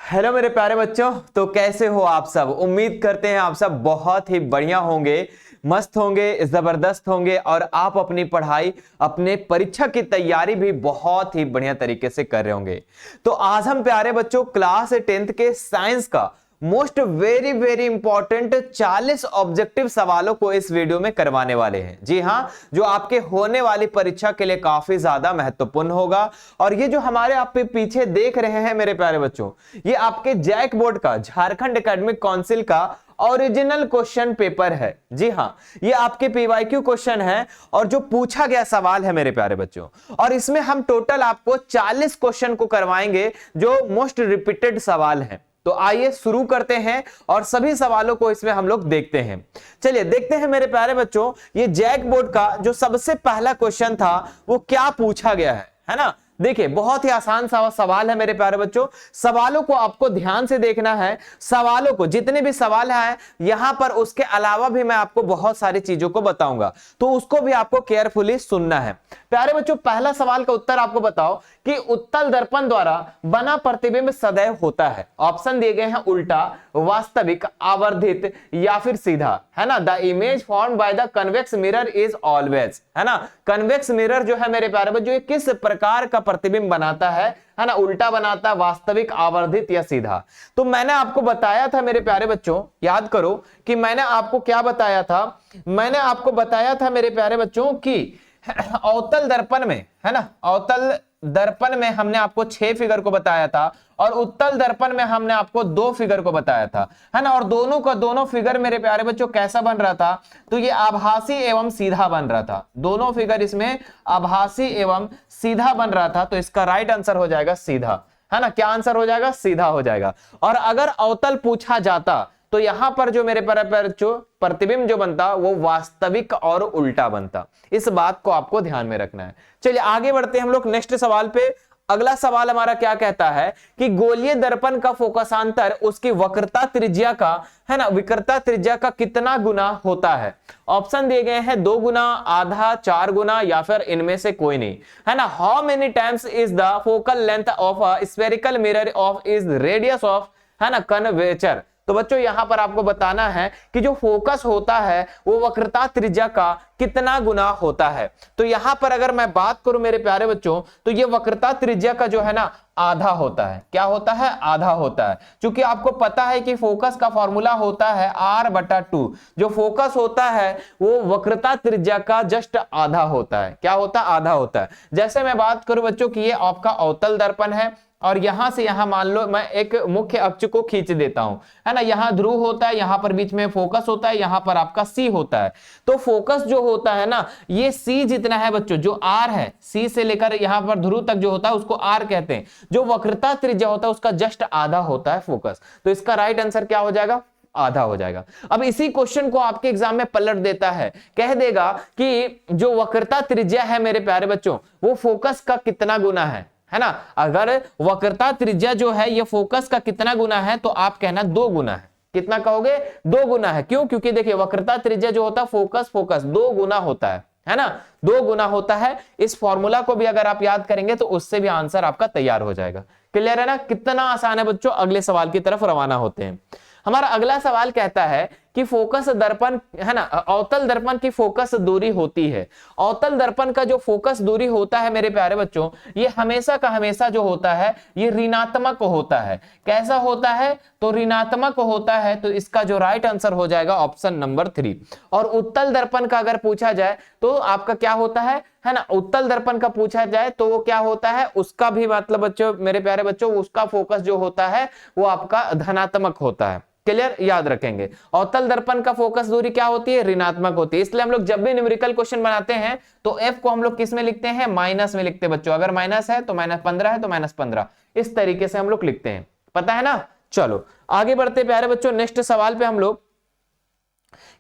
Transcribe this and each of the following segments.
Hello मेरे प्यारे बच्चों, तो कैसे हो आप सब। उम्मीद करते हैं आप सब बहुत ही बढ़िया होंगे, मस्त होंगे, जबरदस्त होंगे और आप अपनी पढ़ाई, अपने परीक्षा की तैयारी भी बहुत ही बढ़िया तरीके से कर रहे होंगे। तो आज हम प्यारे बच्चों क्लास 10th के साइंस का most very very important 40 objective सवालों को इस वीडियो में करवाने वाले हैं। जी हां, जो आपके होने वाली परीक्षा के लिए काफी ज्यादा महत्वपूर्ण होगा। और ये जो हमारे आप पीछे देख रहे हैं मेरे प्यारे बच्चों, ये आपके जैक बोर्ड का, झारखंड एकेडमिक काउंसिल का ओरिजिनल क्वेश्चन पेपर है। जी हां, ये आपके पीवाईक्यू क्वेश्चन है और जो पूछा गया सवाल है मेरे प्यारे बच्चों। और इसमें हम टोटल आपको 40 क्वेश्चन को करवाएंगे जो मोस्ट रिपीटेड सवाल हैं। तो आइए शुरू करते हैं और सभी सवालों को इसमें हम लोग देखते हैं। चलिए देखते हैं मेरे प्यारे बच्चों, ये जैक बोर्ड का जो सबसे पहला क्वेश्चन था वो क्या पूछा गया है ना। देखिए बहुत ही आसान सा सवाल है मेरे प्यारे बच्चों। सवालों को आपको ध्यान से देखना है। सवालों को, जितने भी सवाल हैं यहां पर, उसके अलावा भी मैं आपको बहुत सारी चीजों को बताऊंगा, तो उसको भी आपको केयरफुली सुनना है। प्यारे बच्चों पहला सवाल का उत्तर आपको बताओ कि उत्तल दर्पण द्वारा बना प्रतिबिंब सदैव होता है। ऑप्शन दिए गए हैं उल्टा, वास्तविक, आवर्धित या फिर सीधा, है ना। The image form by the convex mirror is always, है ना। कन्वेक्स मिरर जो है मेरे प्यारे बच्चों, ये किस प्रकार का प्रतिबिंब बनाता है ना। उल्टा बनाता है, वास्तविक, आवर्धित या सीधा। तो मैंने आपको बताया था मेरे प्यारे बच्चों, याद करो कि मैंने आपको क्या बताया था। मैंने आपको बताया था मेरे प्यारे बच्चों कि अवतल दर्पण में, है ना, अवतल दर्पण में हमने आपको 6 फिगर को बताया था और उत्तल दर्पण में हमने आपको 2 फिगर को बताया था, है ना। और दोनों का दोनों फिगर मेरे प्यारे बच्चों कैसा बन रहा था, तो ये आभासी एवं सीधा बन रहा था। दोनों फिगर इसमें आभासी एवं सीधा बन रहा था, तो इसका राइट आंसर हो जाएगा सीधा, है ना। क्या आंसर हो जाएगा? सीधा हो जाएगा। और अगर अवतल पूछा जाता तो यहां पर जो मेरे पर जो प्रतिबिंब जो बनता वो वास्तविक और उल्टा बनता। इस बात को आपको ध्यान में रखना है। चलिए आगे बढ़ते हैं हम लोग नेक्स्ट सवाल पे। अगला सवाल हमारा क्या कहता है कि गोलीय दर्पण का फोकसांतर उसकी वक्रता त्रिज्या का, है ना, विकृता त्रिज्या का कितना गुना होता है। ऑप्शन दिए गए हैं 2 गुना, आधा, 4 गुना या फिर इनमें से कोई नहीं, है ना। How many times is the focal length of a spherical mirror of is radius of, है ना, कर्वेचर। तो बच्चों यहां पर आपको बताना है कि जो फोकस होता है वो वक्रता त्रिज्या का कितना गुना होता है। तो यहां पर अगर मैं बात करूं मेरे प्यारे बच्चों, तो ये वक्रता त्रिज्या का जो है ना आधा होता है। क्या होता है? आधा होता है। क्योंकि आपको पता है कि फोकस का फॉर्मूला होता है r/2। जो फोकस होता है वो वक्रता त्रिज्या का जस्ट आधा होता है। क्या होता है? आधा होता है। जैसे मैं बात करूं बच्चों कि ये आपका अवतल दर्पण है और यहां से यहां मान लो मैं एक मुख्य अक्ष को खींच देता हूं, है ना। यहां ध्रुव होता है, यहां पर बीच में फोकस होता है, यहां पर आपका सी होता है। तो फोकस जो होता है ना, ये सी जितना है बच्चों, जो आर है, सी से लेकर यहां पर ध्रुव तक जो होता है उसको आर कहते हैं। जो वक्रता त्रिज्या होता है उसका जस्ट आधा होता है फोकस। तो इसका राइट आंसर क्या हो जाएगा? आधा हो जाएगा। अब इसी क्वेश्चन को आपके एग्जाम में पलट देता है, कह देगा कि जो वक्रता त्रिज्या है मेरे प्यारे बच्चों वो फोकस का कितना गुना है ना। अगर वक्रता त्रिज्या जो है ये फोकस का कितना गुना है तो आप कहना 2 गुना है। कितना कहोगे? 2 गुना है। क्यों? क्योंकि देखिए वक्रता त्रिज्या जो होता है फोकस 2 गुना होता है ना, 2 गुना होता है। इस फॉर्मूला को भी अगर आप याद करेंगे तो उससे भी आंसर आपका तैयार हो जाएगा। क्लियर है ना? कितना आसान है बच्चों। अगले सवाल की तरफ रवाना होते हैं। हमारा अगला सवाल कहता है कि फोकस दर्पण, है ना, अवतल दर्पण की फोकस दूरी होती है। अवतल दर्पण का जो फोकस दूरी होता है मेरे प्यारे बच्चों, ये हमेशा का हमेशा जो होता है ये ऋणात्मक होता है। कैसा होता है? तो ऋणात्मक होता है। तो इसका जो राइट आंसर हो जाएगा ऑप्शन नंबर 3। और उत्तल दर्पण का अगर पूछा जाए तो आपका क्या होता है ना, उत्तल दर्पण का पूछा जाए तो वो क्या होता है, उसका भी मतलब बच्चों, मेरे प्यारे बच्चों, उसका फोकस जो होता है वो आपका धनात्मक होता है। क्लियर? याद रखेंगे। अवतल दर्पण का फोकस दूरी क्या होती है? ऋणात्मक होती है। इसलिए हम लोग जब भी न्यूमेरिकल क्वेश्चन बनाते हैं तो f को हम लोग किस में लिखते हैं? माइनस में लिखते हैं बच्चों। अगर माइनस है तो -15 है तो -15, इस तरीके से हम लोग लिखते हैं। पता है ना? चलो आगे बढ़ते प्यारे बच्चों नेक्स्ट सवाल पे हम लोग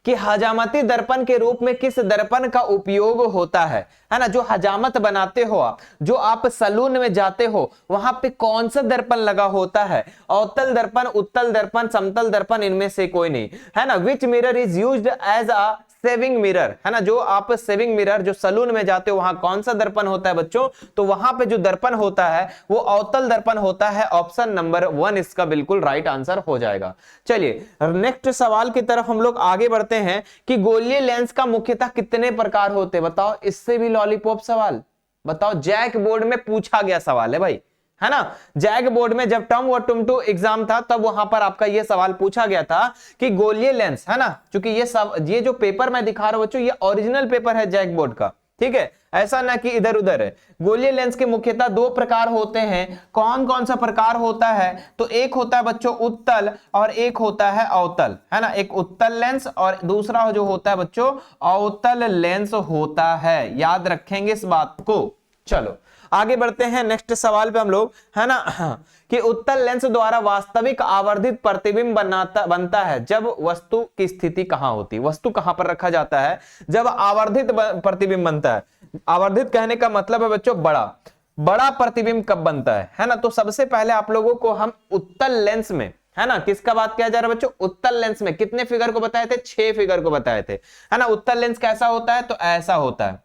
कि हजामती दर्पण के रूप में किस दर्पण का उपयोग होता है ना। जो हजामत बनाते हो आप, जो आप सलून में जाते हो, वहां पे कौन सा दर्पण लगा होता है? अवतल दर्पण, उत्तल दर्पण, समतल दर्पण, इनमें से कोई नहीं, है ना। Which mirror is used as a shaving mirror, है ना, जो आप सेविंग मिरर, जो सलून में जाते हो वहां कौन सा दर्पण होता है बच्चों, तो वहां पे जो दर्पण होता है वो अवतल दर्पण होता है। ऑप्शन नंबर 1 इसका बिल्कुल राइट आंसर हो जाएगा। चलिए नेक्स्ट सवाल की तरफ हम लोग आगे बढ़ते हैं कि गोलीय लेंस का मुख्यतः कितने प्रकार होते हैं, बताओ। इससे भी लॉलीपॉप सवाल, बताओ, जैक बोर्ड में पूछा गया सवाल है भाई, है ना। जैक बोर्ड में जब टर्म व टर्म 2 एग्जाम था तब वहां पर आपका यह सवाल पूछा गया था कि गोलीय लेंस, है ना, क्योंकि ये जो पेपर मैं दिखा रहा हूं बच्चों, ये ओरिजिनल पेपर है जैक बोर्ड का, ठीक है, ऐसा ना कि इधर उधर है। गोलीय लेंस के मुख्यतः 2 प्रकार होते हैं। कौन कौन सा प्रकार होता है, तो एक होता है बच्चों उत्तल और एक होता है अवतल, है ना। एक उत्तल लेंस और दूसरा जो होता है बच्चों अवतल लेंस होता है, याद रखेंगे इस बात को। चलो आगे बढ़ते हैं नेक्स्ट सवाल पे हम लोग, है ना, कि उत्तल लेंस द्वारा वास्तविक आवर्धित प्रतिबिंब बनता है जब वस्तु की स्थिति कहां होती है, वस्तु कहां पर रखा जाता है जब आवर्धित प्रतिबिंब बनता है। आवर्धित कहने का मतलब है बच्चों बड़ा प्रतिबिंब कब बनता है ना। तो सबसे पहले आप लोगों को हम उत्तल लेंस में, है ना, किसका बात किया जा रहा है बच्चों, उत्तल लेंस में कितने फिगर को बताए थे, 6 फिगर को बताए थे, है ना। उत्तल लेंस कैसा होता है, तो ऐसा होता है।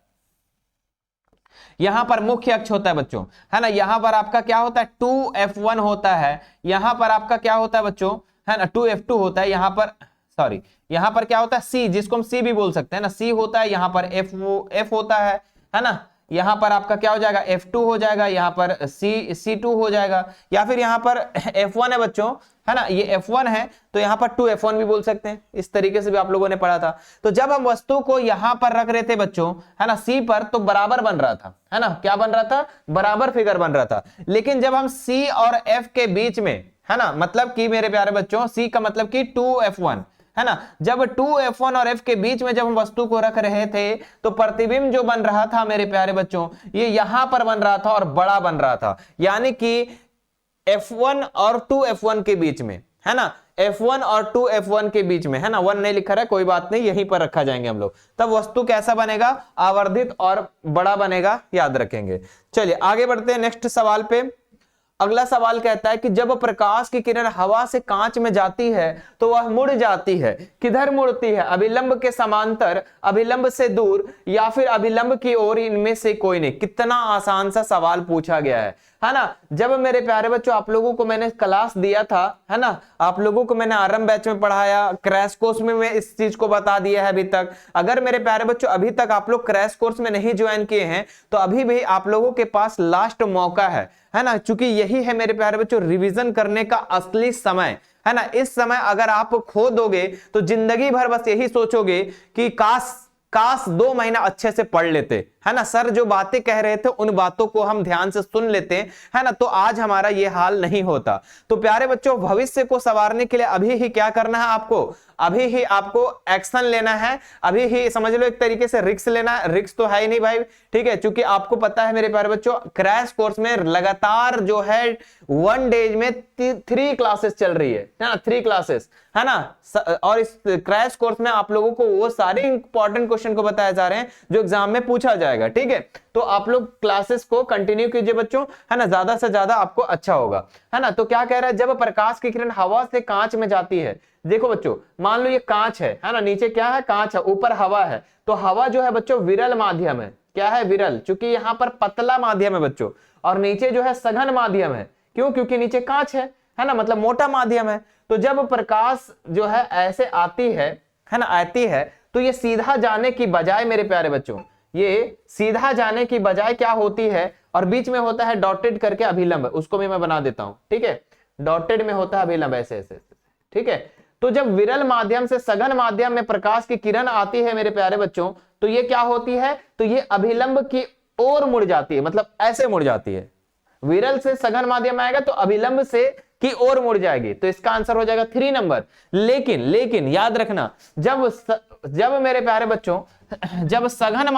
यहां पर मुख्य अक्ष होता है बच्चों, है ना, यहां पर आपका क्या होता है 2f1 होता है, यहां पर आपका क्या होता है बच्चों, है ना 2f2 होता है, यहां पर सॉरी यहां पर क्या होता है c, जिसको हम c भी बोल सकते हैं ना, c होता है, यहां पर f होता है ना। यहां पर आपका क्या हो जाएगा f2 हो जाएगा, यहां पर c2 हो जाएगा, या फिर यहां पर f1 है बच्चों, है ना, ये f1 है तो यहां पर 2f1 भी बोल सकते हैं। इस तरीके से भी आप लोगों ने पढ़ा था। तो जब हम वस्तु को यहां पर रख रहे थे बच्चों, है ना, c पर, तो बराबर बन रहा था, है ना, क्या बन रहा था, बराबर फिगर बन रहा था। लेकिन जब हम c और f के बीच में, है ना, मतलब कि मेरे प्यारे बच्चों c का मतलब कि 2f1, है ना, जब 2f1 और f के बीच में जब हम वस्तु को रख रहे थे तो प्रतिबिंब जो बन रहा था मेरे प्यारे बच्चों, ये यहां पर बन रहा था और बड़ा बन रहा था, यानी कि f1 और 2f1 के बीच में, है ना, f1 और 2f1 के बीच में, है ना, 1 नहीं लिखा रहा है, कोई बात नहीं, यहीं पर रखा जाएंगे हम लोग, तब वस्तु कैसा बनेगा, आवर्धित और बड़ा बनेगा, याद रखेंगे। चलिए आगे बढ़ते हैं नेक्स्ट सवाल पे। अगला सवाल कहता है कि जब प्रकाश की किरण हवा से कांच में जाती है तो वह मुड़ जाती है, किधर मुड़ती है, अभिलंब के समांतर, अभिलंब से दूर, या फिर अभिलंब की ओर, इनमें से कोई नहीं। कितना आसान सा सवाल पूछा गया है ना। जब मेरे प्यारे बच्चों आप लोगों को मैंने क्लास दिया था, है ना, आप लोगों को मैंने आरंभ बैच में पढ़ाया, क्रैश कोर्स में मैं इस चीज को बता दिया है अभी तक। अगर मेरे प्यारे बच्चों अभी तक आप लोग क्रैश कोर्स में नहीं ज्वाइन किए हैं तो अभी भी आप लोगों के पास लास्ट मौका है ना, क्योंकि यही है मेरे प्यारे बच्चों रिवीजन करने का असली समय, है ना। इस समय अगर आप खो दोगे तो जिंदगी भर बस यही सोचोगे कि काश 2 महीना अच्छे से पढ़ लेते, है ना, सर जो बातें कह रहे थे उन बातों को हम ध्यान से सुन लेते, है ना, तो आज हमारा ये हाल नहीं होता। तो प्यारे बच्चों भविष्य को संवारने के लिए अभी ही क्या करना है आपको, अभी ही आपको एक्शन लेना है, अभी ही समझ लो एक तरीके से रिस्क लेना है। रिस्क तो है ही नहीं भाई, ठीक है, क्योंकि आपको पता है मेरे प्यारे बच्चों क्रैश कोर्स में लगातार जो है 1 डेज में 3 क्लासेस चल रही है ना, 3 क्लासेस, है ना। और इस क्रैश कोर्स में आप लोगों को वो सारे इंपॉर्टेंट क्वेश्चन को बताए जा रहे हैं जो एग्जाम में पूछा जाएगा, ठीक है। तो आप लोग क्लासेस को कंटिन्यू कीजिए बच्चों, है ना, ज्यादा से ज्यादा आपको अच्छा होगा, है ना। तो क्या कह रहा है, जब प्रकाश की किरण हवा से कांच में जाती है, देखो बच्चों मान लो ये कांच है ना, नीचे क्या है, कांच है, ऊपर हवा है, तो हवा जो है बच्चों विरल माध्यम है, क्या है, विरल, क्योंकि यहां पर पतला माध्यम है बच्चों, और नीचे जो है सघन माध्यम है, क्यों, क्योंकि नीचे कांच है ना, मतलब मोटा माध्यम है। तो जब प्रकाश जो है ऐसे आती है ना, आती है, तो ये सीधा जाने की बजाय मेरे प्यारे बच्चों, ये सीधा जाने की बजाय क्या होती है, और बीच में होता है डॉटेड करके अभिलंब, उसको भी मैं बना देता हूं, ठीक है, डॉटेड में होता है अभिलंब ऐसे ऐसे, ठीक है। तो जब विरल माध्यम से सघन माध्यम में प्रकाश की किरण आती है मेरे प्यारे बच्चों, तो ये क्या होती है, तो ये अभिलंब की ओर मुड़ जाती है, मतलब ऐसे मुड़ जाती है। विरल से सघन माध्यम आएगा तो अभिलंब से की ओर मुड़ जाएगी, तो इसका आंसर हो जाएगा 3 नंबर। लेकिन याद रखना, जब मेरे प्यारे बच्चों जब सघन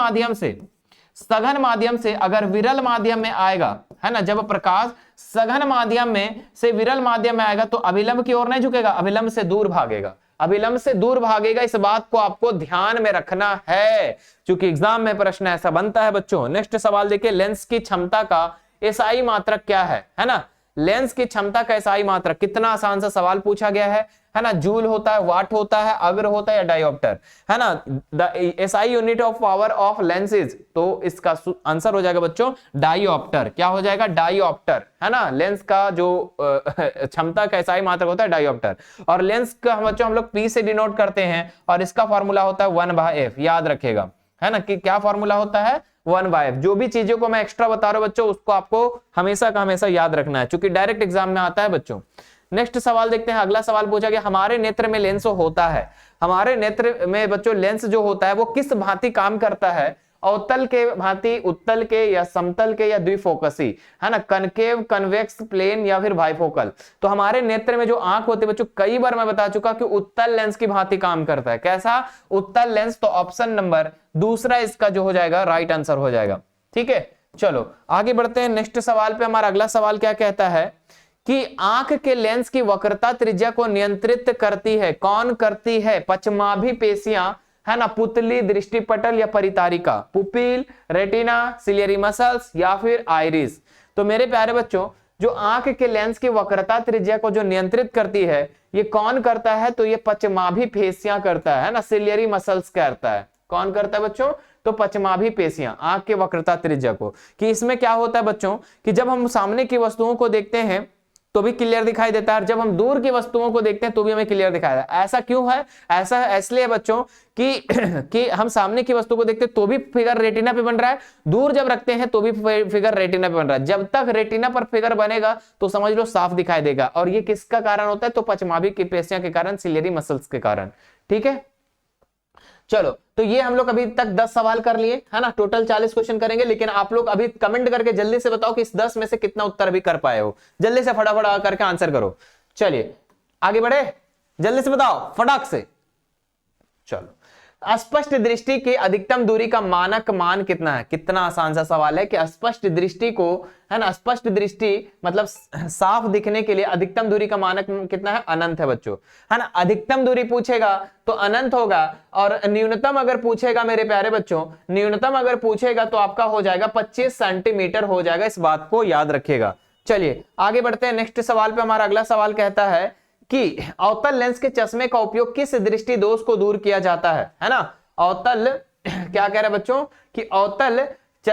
माध्यम से अगर विरल माध्यम में आएगा, है ना, जब प्रकाश सघन माध्यम में से विरल माध्यम में आएगा तो अभिलंब की ओर नहीं झुकेगा, अभिलंब से दूर भागेगा, अभिलंब से दूर भागेगा। इस बात को आपको ध्यान में रखना है, क्योंकि एग्जाम में प्रश्न ऐसा बनता है बच्चों। नेक्स्ट सवाल देखिए, लेंस की क्षमता का एसआई मात्रक क्या है ना, लेंस की क्षमता का एसआई मात्रक, कितना आसान सा सवाल पूछा गया है ना। जूल होता है, वाट होता है, अग्र होता है या डायोप्टर, है ना। The SI unit of power of lenses, तो इसका आंसर हो जाएगा बच्चों डायोप्टर। क्या हो जाएगा? डायोप्टर, है ना। लेंस का जो क्षमता का एसआई मात्रक होता है डायोप्टर, और लेंस का बच्चों हम लोग पी से डिनोट करते हैं, और इसका फॉर्मूला होता है 1/f, याद रखेगा, है ना, कि क्या फॉर्मूला होता है 1/f। जो भी चीजों को मैं एक्स्ट्रा बता रहा हूं बच्चों, उसको आपको हमेशा का हमेशा याद रखना है, क्योंकि डायरेक्ट एग्जाम में आता है बच्चों। नेक्स्ट सवाल देखते हैं। अगला सवाल पूछा गया, हमारे नेत्र में लेंस होता है, हमारे नेत्र में बच्चों लेंस जो होता है वो किस भांति काम करता है? अवतल के भांति, उत्तल के, या समतल के, या द्विफोकसी, है ना, कनकेव, कन्वेक्स, प्लेन, या फिर बाइफोकल। तो हमारे नेत्र में जो आंख होती है बच्चों, कई बार मैं बता चुका कि उत्तल लेंस की भांति काम करता है। कैसा? उत्तल लेंस। तो ऑप्शन नंबर दूसरा इसका जो हो जाएगा राइट आंसर हो जाएगा। ठीक है, चलो आगे बढ़ते हैं नेक्स्ट सवाल पे। हमारा अगला सवाल क्या कहता है कि आंख के लेंस की वक्रता त्रिज्या को नियंत्रित करती है, कौन करती है? पश्चमाभि पेशियां, है ना, पुतली, दृष्टिपटल, या परितारिका, पुपिल, रेटिना, सिलियरी मसल्स, या फिर आइरिस। तो मेरे प्यारे बच्चों, जो आंख के लेंस की वक्रता त्रिज्या को जो नियंत्रित करती है, ये कौन करता है? तो ये पश्चमाभि पेशियां करता है ना, सिलियरी मसल्स करता है। कौन करता है बच्चों? तो पश्चमाभि पेशियां, आंख के वक्रता त्रिज्या को। कि इसमें क्या होता है बच्चों कि जब हम सामने की वस्तुओं को देखते हैं तो भी क्लियर दिखाई देता है, और जब हम दूर की वस्तुओं को देखते हैं तो भी हमें क्लियर दिखाई देता है। ऐसा क्यों है? ऐसा इसलिए बच्चों कि कि हम सामने की वस्तु को देखते हैं तो भी फिगर रेटिना पे बन रहा है, दूर जब रखते हैं तो भी फिगर रेटिना पे बन रहा है। जब तक रेटिना पर फिगर बनेगा तो समझ लो साफ दिखाई देगा, और ये किसका कारण होता है? तो पश्चमाभि की पेशियां के कारण, सिलियरी मसल्स के कारण। ठीक है, चलो, तो ये हम लोग अभी तक 10 सवाल कर लिए, है ना। टोटल 40 क्वेश्चन करेंगे, लेकिन आप लोग अभी कमेंट करके जल्दी से बताओ कि इस 10 में से कितना उत्तर अभी कर पाए हो। जल्दी से फटाफट करके आंसर करो। चलिए आगे बढ़े, जल्दी से बताओ फटाक से। चलो, अस्पष्ट दृष्टि की अधिकतम दूरी का मानक मान कितना है? कितना आसान सा सवाल है कि अस्पष्ट दृष्टि को, है ना, स्पष्ट दृष्टि मतलब साफ दिखने के लिए अधिकतम दूरी का मानक कितना है? अनंत है बच्चों, है ना। अधिकतम दूरी पूछेगा तो अनंत होगा, और न्यूनतम अगर पूछेगा मेरे प्यारे बच्चों, न्यूनतम अगर पूछेगा तो आपका हो जाएगा 25 सेंटीमीटर हो जाएगा। इस बात को याद रखिएगा। चलिए आगे बढ़ते हैं नेक्स्ट सवाल पे। हमारा अगला सवाल कहता है कि अवतल लेंस के चश्मे का उपयोग किस दृष्टि दोष को दूर किया जाता है ना। अवतल क्या कह रहे हैं बच्चों कि अवतल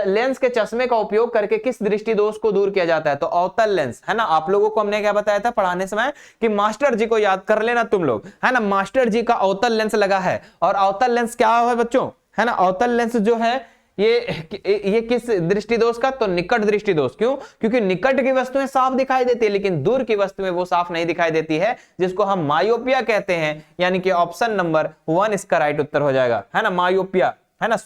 लेंस के चश्मे का उपयोग करके किस दृष्टि दोष को दूर किया जाता है? तो अवतल लेंस, है ना। आप लोगों को हमने क्या बताया था पढ़ाने समय कि मास्टर जी को याद कर लेना तुम लोग, है ना। मास्टर जी का अवतल लेंस लगा है, और अवतल लेंस क्या है बच्चों, है ना। अवतल लेंस जो है ये किस दृष्टि दोष का? तो निकट दृष्टि दोष। क्यों? क्योंकि निकट की वस्तुएं साफ दिखाई देती है, लेकिन दूर की वस्तुएं वो साफ नहीं दिखाई देती है, जिसको हम मायोपिया कहते हैं। यानी कि ऑप्शन नंबर 1 इसका राइट उत्तर हो जाएगा, है ना। मायोपिया, है ना,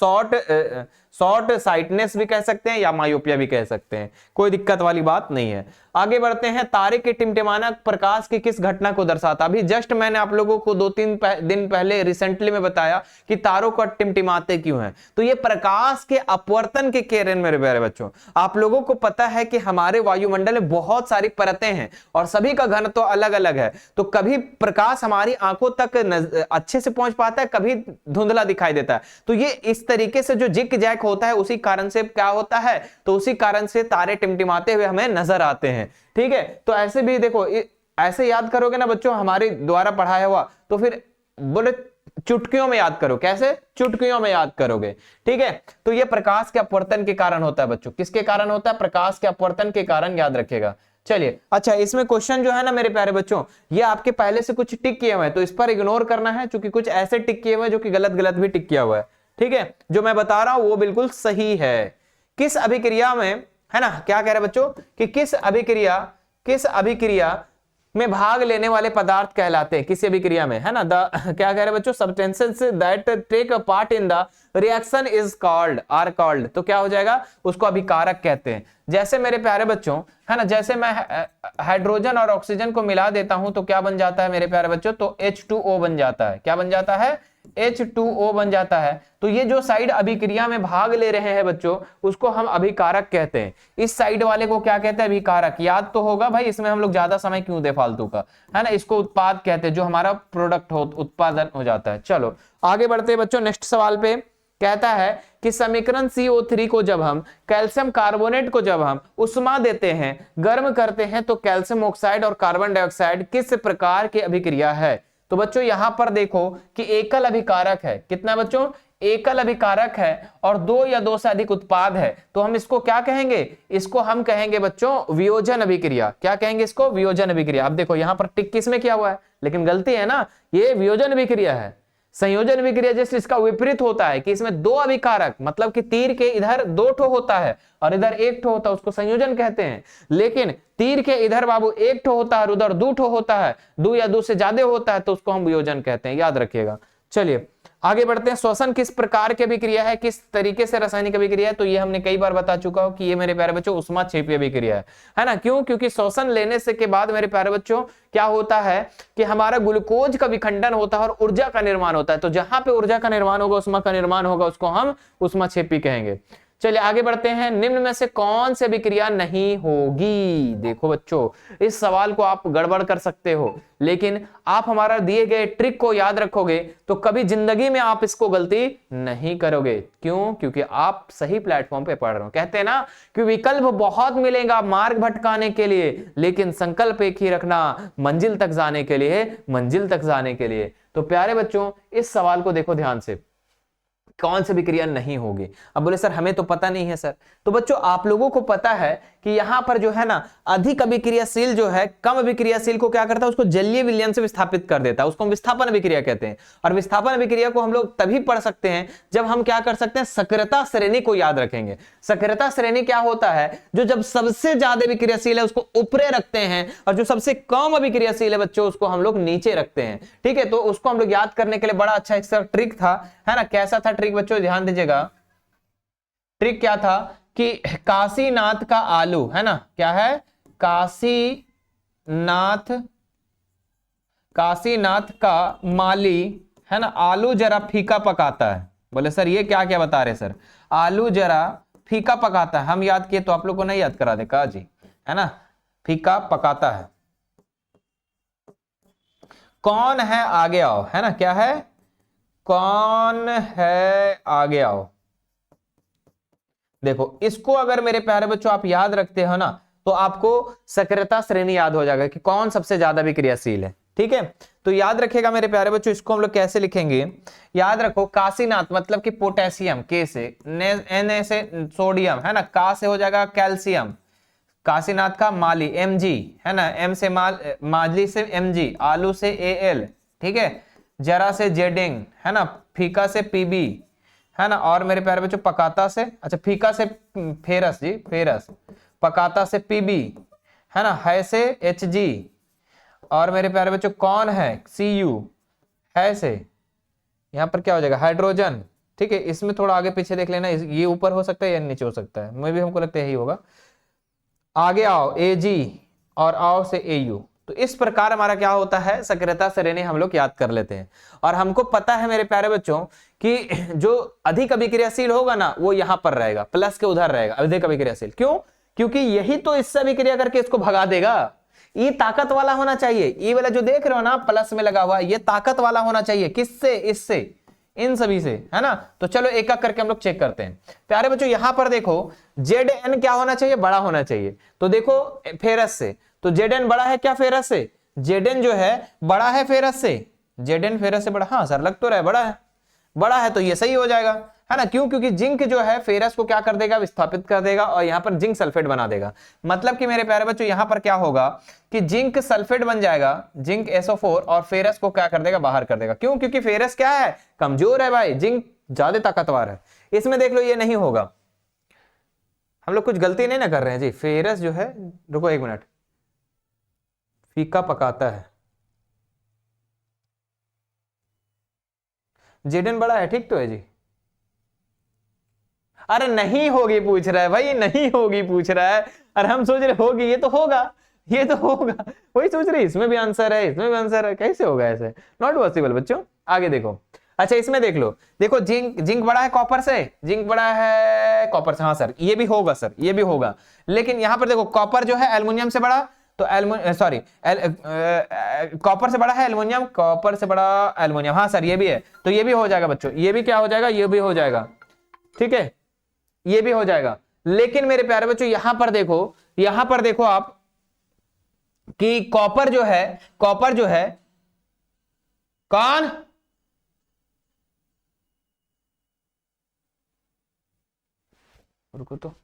शॉर्ट साइटनेस भी कह सकते हैं या मायोपिया भी कह सकते हैं, कोई दिक्कत वाली बात नहीं है। आगे बढ़ते हैं। तारे के टिमटिमाना प्रकाश की किस घटना को दर्शाता? अभी जस्ट मैंने आप लोगों को 2-3 दिन पहले रिसेंटली में बताया कि तारों को टिमटिमाते क्यों हैं। तो ये प्रकाश के अपवर्तन के कारण मेरे प्यारे बच्चों। आप लोगों को पता है कि हमारे वायुमंडल में बहुत सारी परतें हैं और सभी का घनत्व तो अलग अलग है। तो कभी प्रकाश हमारी आंखों तक अच्छे से पहुंच पाता है, कभी धुंधला दिखाई देता है। तो ये इस तरीके से जो जिक जैक होता है, उसी कारण से क्या होता है, तो उसी कारण से तारे टिमटिमाते हुए हमें नजर आते हैं। ठीक है, तो ऐसे भी देखो, ऐसे याद करोगे ना बच्चों हमारे द्वारा पढ़ाया हुआ, तो फिर बोले चुटकियों में याद करो। कैसे? चुटकियों में याद करोगे। ठीक है, तो ये प्रकाश के अपवर्तन के कारण होता है बच्चों। किसके कारण होता है? प्रकाश के अपवर्तन के कारण, याद रखिएगा। चलिए, अच्छा, इसमें क्वेश्चन जो है ना मेरे प्यारे बच्चों, ये आपके पहले से कुछ टिक किए हुए हैं, तो इस पर इग्नोर करना है, क्योंकि कुछ ऐसे टिक किए हुए हैं जो कि गलत गलत भी टिक किया हुआ है। ठीक है, जो मैं बता रहा हूं वो बिल्कुल सही है। किस अभिक्रिया में, है ना, क्या कह रहे हैं बच्चों कि किस अभिक्रिया में भाग लेने वाले पदार्थ कहलाते हैं? किसी अभिक्रिया में, है ना, क्या कह रहे हैं बच्चों, substances that take a part in the reaction is called, are called. तो क्या हो जाएगा? उसको अभिकारक कहते हैं। जैसे मेरे प्यारे बच्चों, है ना, जैसे मैं हाइड्रोजन और ऑक्सीजन को मिला देता हूं तो क्या बन जाता है मेरे प्यारे बच्चों? तो H2O बन जाता है। क्या बन जाता है? H2O बन जाता है। तो ये जो साइड अभिक्रिया में भाग ले रहे हैं बच्चों, उसको हम अभिकारक कहते हैं। इस साइड वाले को क्या कहते हैं? अभिकारक। याद तो होगा भाई, इसमें हम लोग ज्यादा समय क्यों दे फालतू का, है ना। इसको उत्पाद कहते हैं, जो हमारा प्रोडक्ट उत्पादन हो जाता है। चलो आगे बढ़ते हैं बच्चों नेक्स्ट सवाल पे। कहता है कि समीकरण CO3 को जब हम कैल्शियम कार्बोनेट को जब हम उष्मा देते हैं, गर्म करते हैं, तो कैल्शियम ऑक्साइड और कार्बन डाइऑक्साइड किस प्रकार की अभिक्रिया है। तो बच्चों यहां पर देखो कि एकल अभिकारक है। कितना बच्चों? एकल अभिकारक है और दो या दो से अधिक उत्पाद है, तो हम इसको क्या कहेंगे? इसको हम कहेंगे बच्चों वियोजन अभिक्रिया। क्या कहेंगे इसको? वियोजन अभिक्रिया। अब देखो यहां पर टिक किस में किया हुआ है, लेकिन गलती है ना, ये वियोजन अभिक्रिया है। संयोजन अभिक्रिया जैसे इसका विपरीत होता है कि इसमें दो अभिकारक, मतलब कि तीर के इधर दो ठो होता है और इधर एक ठो होता है, उसको संयोजन कहते हैं। लेकिन तीर के इधर बाबू एक ठो होता है और उधर दो ठो होता है, दो या दो से ज्यादा होता है, तो उसको हम वियोजन कहते हैं, याद रखिएगा। चलिए आगे बढ़ते हैं। श्वसन किस प्रकार की अभिक्रिया है, किस तरीके से रासायनिक अभिक्रिया है, तो ये हमने कई बार बता चुका हूं कि ये मेरे प्यारे बच्चों उष्माक्षेपी अभिक्रिया है ना। क्यों? क्योंकि श्वसन लेने से के बाद मेरे प्यारे बच्चों क्या होता है कि हमारा ग्लूकोज का विखंडन होता है और ऊर्जा का निर्माण होता है। तो जहां पे ऊर्जा का निर्माण होगा, उष्मा का निर्माण होगा, उसको हम उष्माक्षेपी कहेंगे। चलिए आगे बढ़ते हैं। निम्न में से कौन सी अभिक्रिया नहीं होगी? देखो बच्चों, इस सवाल को आप गड़बड़ कर सकते हो, लेकिन आप हमारा दिए गए ट्रिक को याद रखोगे तो कभी जिंदगी में आप इसको गलती नहीं करोगे। क्यों? क्योंकि आप सही प्लेटफॉर्म पे पढ़ रहे हो। कहते हैं ना कि विकल्प बहुत मिलेगा मार्ग भटकाने के लिए, लेकिन संकल्प एक ही रखना मंजिल तक जाने के लिए, मंजिल तक जाने के लिए। तो प्यारे बच्चों, इस सवाल को देखो ध्यान से, कौन सी अभिक्रिया नहीं होगी। अब बोले सर हमें तो पता नहीं है सर। तो बच्चों आप लोगों को पता है कि यहां पर जो है ना अधिक अभिक्रियाशील जो है कम अभिक्रियाशील को क्या करता है, उसको जलीय विलयन से विस्थापित कर देता है, उसको हम विस्थापन अभिक्रिया कहते हैं। और विस्थापन अभिक्रिया को हम लोग तभी पढ़ सकते हैं जब हम क्या कर सकते हैं, सक्रियता श्रेणी को याद रखेंगे। सक्रियता श्रेणी क्या होता है? जो जब सबसे ज्यादा अभिक्रियाशील है उसको ऊपरे रखते हैं और जो सबसे कम अभिक्रियाशील है बच्चों उसको हम लोग नीचे रखते हैं। ठीक है, तो उसको हम लोग याद करने के लिए बड़ा अच्छा एक ट्रिक था, है ना। कैसा था ट्रिक बच्चों? ध्यान दीजिएगा। ट्रिक क्या था कि काशीनाथ का आलू, है ना, क्या है? काशीनाथ का माली, है ना, आलू जरा फीका पकाता है। बोले सर ये क्या क्या बता रहे सर? आलू जरा फीका पकाता है। हम याद किए तो आप लोग को नहीं याद करा दे का जी, है ना। फीका पकाता है। कौन है आगे आओ, है ना, क्या है? कौन है आगे आओ। देखो इसको अगर मेरे प्यारे बच्चों आप याद रखते हो ना तो आपको सक्रियता श्रेणी याद हो जाएगा कि कौन सबसे ज्यादा विक्रियाशील है। ठीक है, तो याद रखेगा मेरे प्यारे बच्चों, इसको हम लोग कैसे लिखेंगे? याद रखो काशीनाथ मतलब कि पोटेशियम, के से, Na से सोडियम, है ना, का से हो जाएगा कैल्शियम। काशीनाथ का माली Mg, है ना, M से माली से Mg, आलू से Al, ठीक है, जरा से जेडिंग, है ना, फीका से Pb, है ना, और मेरे प्यारे बच्चों पकाता से, अच्छा फीका से फेरस जी, फेरस, पकाता से Pb, है ना, है से Hg, और मेरे प्यारे बच्चों कौन है? Cu, है से यहां पर क्या हो जाएगा? हाइड्रोजन। ठीक है, इसमें थोड़ा आगे पीछे देख लेना, ये ऊपर हो सकता है या नीचे हो सकता है, मैं भी हमको लगता है यही होगा। आगे आओ Ag और आओ से Au। तो इस प्रकार हमारा क्या होता है, सक्रियता श्रेणी हम लोग याद कर लेते हैं। और हमको पता है मेरे प्यारे बच्चों कि जो अधिक अभिक्रियाशील होगा ना वो यहां पर रहेगा, प्लस के उधर रहेगा अधिक अभिक्रियाशील। क्यों? क्योंकि यही तो इससे अभिक्रिया करके इसको भगा देगा। ये ताकत वाला होना चाहिए, ये वाला जो देख रहे हो ना प्लस में लगा हुआ, ये ताकत वाला होना चाहिए। किससे? इससे, इन सभी से, है ना। तो चलो एक एक करके हम लोग चेक करते हैं। प्यारे बच्चों यहां पर देखो Zn क्या होना चाहिए? बड़ा होना चाहिए। तो देखो फेरस से, तो Zn बड़ा है क्या फेरस से? Zn जो है बड़ा है फेरस से, Zn फेरस से बड़ा, हाँ सर लग तो रहा है बड़ा है, बड़ा है तो ये सही हो जाएगा, है ना। क्यों? क्योंकि जिंक जो है फेरस को क्या कर देगा? विस्थापित कर देगा और यहां पर जिंक सल्फेट बना देगा। मतलब कि मेरे प्यारे बच्चों यहां पर क्या होगा कि जिंक सल्फेट बन जाएगा, जिंक SO4, और फेरस को क्या कर देगा? बाहर कर देगा। क्यों? क्योंकि फेरस क्या है? कमजोर है भाई, जिंक ज्यादा ताकतवर है। इसमें देख लो ये नहीं होगा। हम लोग कुछ गलती नहीं ना कर रहे हैं जी। फेरस जो है, रुको एक मिनट, फीका पकाता है, Zn बड़ा है, ठीक तो है जी। अरे नहीं होगी पूछ रहा है भाई, नहीं होगी पूछ रहा है, अरे हम सोच रहे होगी, ये तो होगा, ये तो होगा, वही सोच रहे इसमें भी आंसर है, इसमें भी आंसर है, कैसे होगा ऐसे? नॉट पॉसिबल बच्चों। आगे देखो, अच्छा इसमें देख लो, देखो जिंक बड़ा है कॉपर से, जिंक बड़ा है कॉपर से, हाँ सर ये भी होगा, सर ये भी होगा। लेकिन यहां पर देखो कॉपर जो है एल्युमिनियम से बड़ा, तो एल्युमिनियम, सॉरी कॉपर से बड़ा है एल्युमिनियम, कॉपर से बड़ा एल्युमिनियम, हाँ सर ये भी है, तो ये भी हो जाएगा बच्चों, ये भी क्या हो जाएगा, ये भी हो जाएगा, ठीक है, ये भी हो जाएगा। लेकिन मेरे प्यारे बच्चों यहां पर देखो, यहां पर देखो आप कि कॉपर जो है, कॉपर जो है, कौन, रुको तो,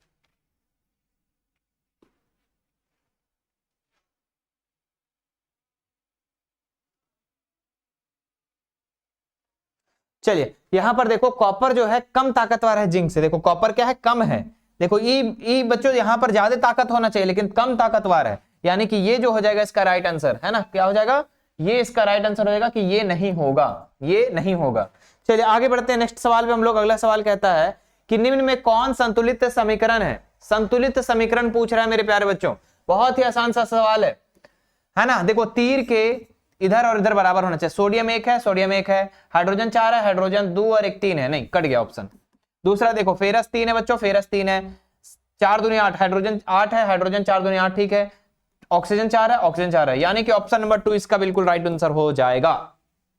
चलिए यहां पर देखो कॉपर जो है कम ताकतवर है जिंक से, देखो कॉपर क्या है, कम है, देखो ई बच्चों यहां पर ज्यादा ताकत होना चाहिए लेकिन कम ताकतवर है, यानी कि ये जो हो जाएगा इसका राइट आंसर है ना, क्या हो जाएगा, ये इसका राइट आंसर हो जाएगा कि ये नहीं होगा, ये नहीं होगा। चलिए आगे बढ़ते हैं नेक्स्ट सवाल पे हम लोग। अगला सवाल कहता है कि निम्न में कौन संतुलित समीकरण है, संतुलित समीकरण पूछ रहा है मेरे प्यारे बच्चों, बहुत ही आसान सा सवाल है ना। देखो तीर के इधर और इधर बराबर होना चाहिए, सोडियम एक है, सोडियम एक है, हाइड्रोजन 4 है, हाइड्रोजन 2 और एक 3 है, नहीं कट गया ऑप्शन। दूसरा देखो फेरस 3 है बच्चों, फेरस 3 है, 4 दूनी 8, हाइड्रोजन 8 है, हाइड्रोजन 4 दूनी 8, ठीक है, ऑक्सीजन 4 है, ऑक्सीजन 4 है, यानी कि ऑप्शन नंबर 2 इसका बिल्कुल राइट आंसर हो जाएगा,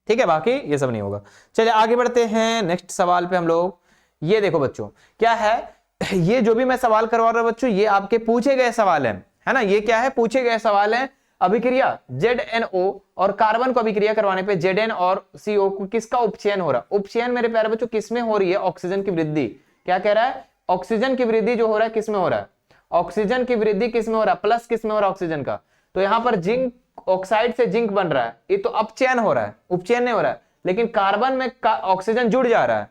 ठीक है, बाकी ये सब नहीं होगा। चलिए आगे बढ़ते हैं नेक्स्ट सवाल पे हम लोग। ये देखो बच्चों क्या है, ये जो भी मैं सवाल करवा रहा हूं बच्चों ये आपके पूछे गए सवाल है ना, ये क्या है, पूछे गए सवाल है। अभिक्रिया ZnO और कार्बन को अभिक्रिया करवाने पे Zn और CO को किसका उपचयन हो रहा है, उपचयन मेरे प्यारे बच्चों किसमें हो रही है, ऑक्सीजन की वृद्धि, क्या कह रहा है, ऑक्सीजन की वृद्धि जो हो रहा है किसमें हो रहा है, ऑक्सीजन की वृद्धि किसमें हो रहा है, प्लस किसमें हो रहा है, ऑक्सीजन का, तो यहां पर जिंक ऑक्साइड से जिंक बन रहा है, ये तो अपचयन हो रहा है, उपचयन नहीं हो रहा है, लेकिन कार्बन में ऑक्सीजन जुड़ जा रहा है,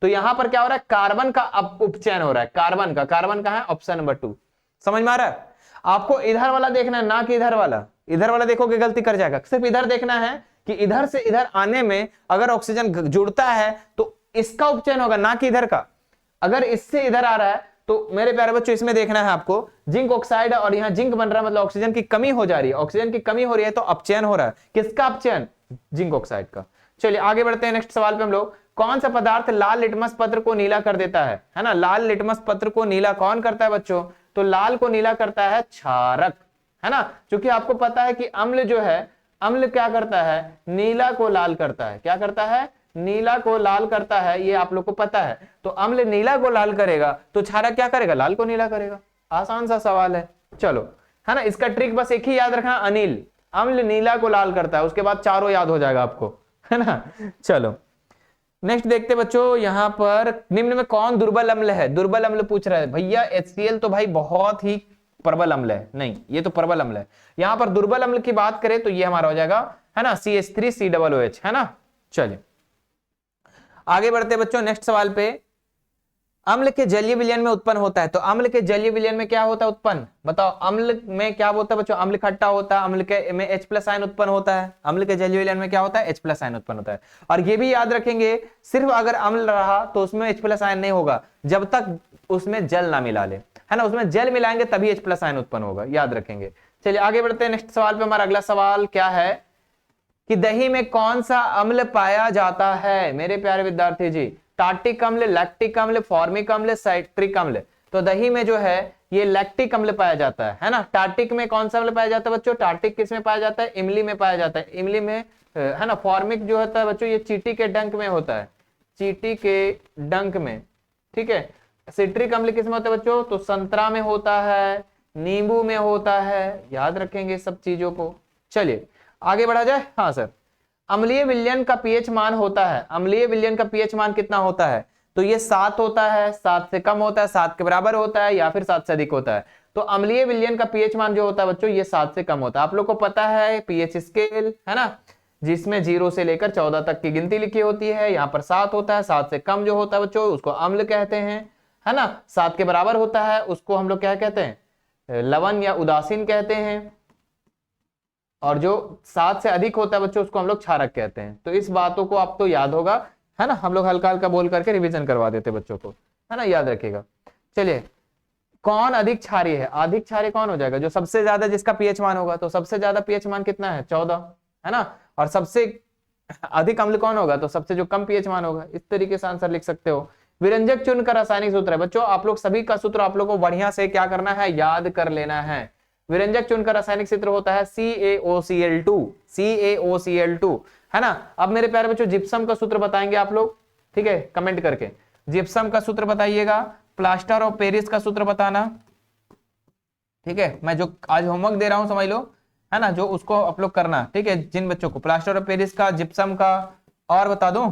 तो यहां पर क्या हो रहा है, कार्बन का उपचयन हो रहा है, कार्बन का, कार्बन का है ऑप्शन नंबर 2, समझ में आ रहा है। आपको इधर वाला देखना है ना कि इधर वाला देखोगे गलती कर जाएगा, सिर्फ इधर देखना है कि इधर से इधर आने में अगर ऑक्सीजन जुड़ता है तो इसका उपचयन होगा, ना कि इधर का। अगर इससे इधर आ रहा है तो मेरे प्यारे बच्चों इसमें देखना है आपको, जिंक ऑक्साइड और यहाँ जिंक बन रहा है, मतलब ऑक्सीजन की कमी हो जा रही है, ऑक्सीजन की कमी हो रही है तो अपचयन हो रहा है, किसका अपचयन, जिंक ऑक्साइड का। चलिए आगे बढ़ते हैं नेक्स्ट सवाल पे हम लोग। कौन सा पदार्थ लाल लिटमस पत्र को नीला कर देता है ना, लाल लिटमस पत्र को नीला कौन करता है बच्चों, तो लाल को नीला करता है क्षारक, है ना, क्योंकि आपको पता है कि अम्ल जो है, अम्ल क्या करता है, नीला को लाल करता है, क्या करता है, नीला को लाल करता है, ये आप लोग को पता है, तो अम्ल नीला को लाल करेगा तो क्षारक क्या करेगा, लाल को नीला करेगा, आसान सा सवाल है। चलो है ना, इसका ट्रिक बस एक ही याद रखना, अनिल, अम्ल नीला को लाल करता है, उसके बाद चारों याद हो जाएगा आपको, है ना। चलो नेक्स्ट देखते बच्चों, यहां पर निम्न में कौन दुर्बल अम्ल है, दुर्बल अम्ल पूछ रहा है भैया, HCl तो भाई बहुत ही प्रबल अम्ल है, नहीं ये तो प्रबल अम्ल है, यहां पर दुर्बल अम्ल की बात करें तो ये हमारा हो जाएगा, है ना, CH3COOH, है ना। चलिए आगे बढ़ते बच्चों नेक्स्ट सवाल पे। अम्ल के जलीय विलयन में उत्पन्न होता है, तो अम्ल के जलीय विलयन में क्या होता है उत्पन्न, बताओ, अम्ल में क्या होता है बच्चों, अम्ल खट्टा होता है, अम्ल के में H+ आयन उत्पन्न होता है, अम्ल के जलीय विलयन में क्या होता है, H+ आयन उत्पन्न होता है। और ये भी याद रखेंगे सिर्फ अगर अम्ल रहा तो उसमें H+ आयन नहीं होगा जब तक उसमें जल ना मिला ले, है ना, उसमें जल मिलाएंगे तभी H+ आयन उत्पन्न होगा, याद रखेंगे। चलिए आगे बढ़ते हैं नेक्स्ट सवाल पे। हमारा अगला सवाल क्या है कि दही में कौन सा अम्ल पाया जाता है, मेरे प्यारे विद्यार्थी जी, टार्टिक अम्ल, लैक्टिक अम्ल, फॉर्मिक अम्ल, साइट्रिक अम्ल, तो दही में जो है ये लैक्टिक अम्ल पाया जाता है ना। टार्टिक में कौन सा अम्ल पाया जाता है बच्चों, टार्टिक किस में पाया जाता है, इमली में पाया जाता है, इमली में, है ना। फॉर्मिक जो होता है बच्चों ये चींटी के डंक में होता है, चींटी के डंक में, ठीक है। सिट्रिक अम्ल किस में होता है बच्चों, तो संतरा में होता है, नींबू में होता है, याद रखेंगे सब चीजों को। चलिए आगे बढ़ा जाए। हाँ सर, अम्लीय विलयन का पीएच मान होता है, अम्लीय विलयन का पीएच मान कितना होता है, तो ये 7 होता है, 7 से कम होता है, 7 के बराबर होता है, या फिर 7 से अधिक होता है। तो अम्लीय विलयन का पीएच मान जो होता है बच्चों ये 7 से कम होता है। आप लोग को पता है पीएच स्केल, है ना, जिसमें 0 से लेकर 14 तक की गिनती लिखी होती है, यहाँ पर 7 होता है, 7 से कम जो होता है बच्चों उसको अम्ल कहते हैं, है ना। 7 के बराबर होता है उसको हम लोग क्या कहते हैं, लवण या उदासीन कहते हैं, और जो 7 से अधिक होता है बच्चों उसको हम लोग क्षारक कहते हैं। तो इस बातों को आपको याद होगा, है ना, हम लोग हल्का हल्का बोल करके रिवीजन करवा देते बच्चों को, है ना, याद रखिएगा। चलिए कौन अधिक क्षारीय है, अधिक क्षारीय कौन हो जाएगा, जो सबसे ज्यादा जिसका पीएच मान होगा, तो सबसे ज्यादा पीएच मान कितना है 14, है ना। और सबसे अधिक अम्ल कौन होगा, तो सबसे जो कम पीएच मान होगा। इस तरीके से आंसर लिख सकते हो। विरंजक चूर्ण का रासायनिक सूत्र है बच्चों, आप लोग सभी का सूत्र आप लोग को बढ़िया से क्या करना है, याद कर लेना है। विरंजक चूर्ण का रासायनिक सूत्र होता है CaOCl2, CaOCl2, है ना। अब मेरे प्यारे बच्चों जिप्सम का सूत्र बताएंगे आप लोग, ठीक है, कमेंट करके जिप्सम का सूत्र बताइएगा, प्लास्टर ऑफ पेरिस का सूत्र बताना, ठीक है। मैं जो आज होमवर्क दे रहा हूं समझ लो, है ना, जो उसको आप लोग करना, ठीक है, जिन बच्चों को प्लास्टर ऑफ पेरिस का, जिप्सम का, और बता दूं,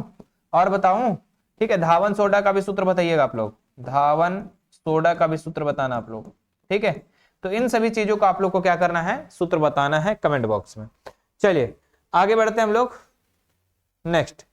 और बताऊं, ठीक है, धावन सोडा का भी सूत्र बताइएगा आप लोग, धावन सोडा का भी सूत्र बताना आप लोग, ठीक है। तो इन सभी चीजों को आप लोग को क्या करना है, सूत्र बताना है कमेंट बॉक्स में। चलिए आगे बढ़ते हैं हम लोग। नेक्स्ट,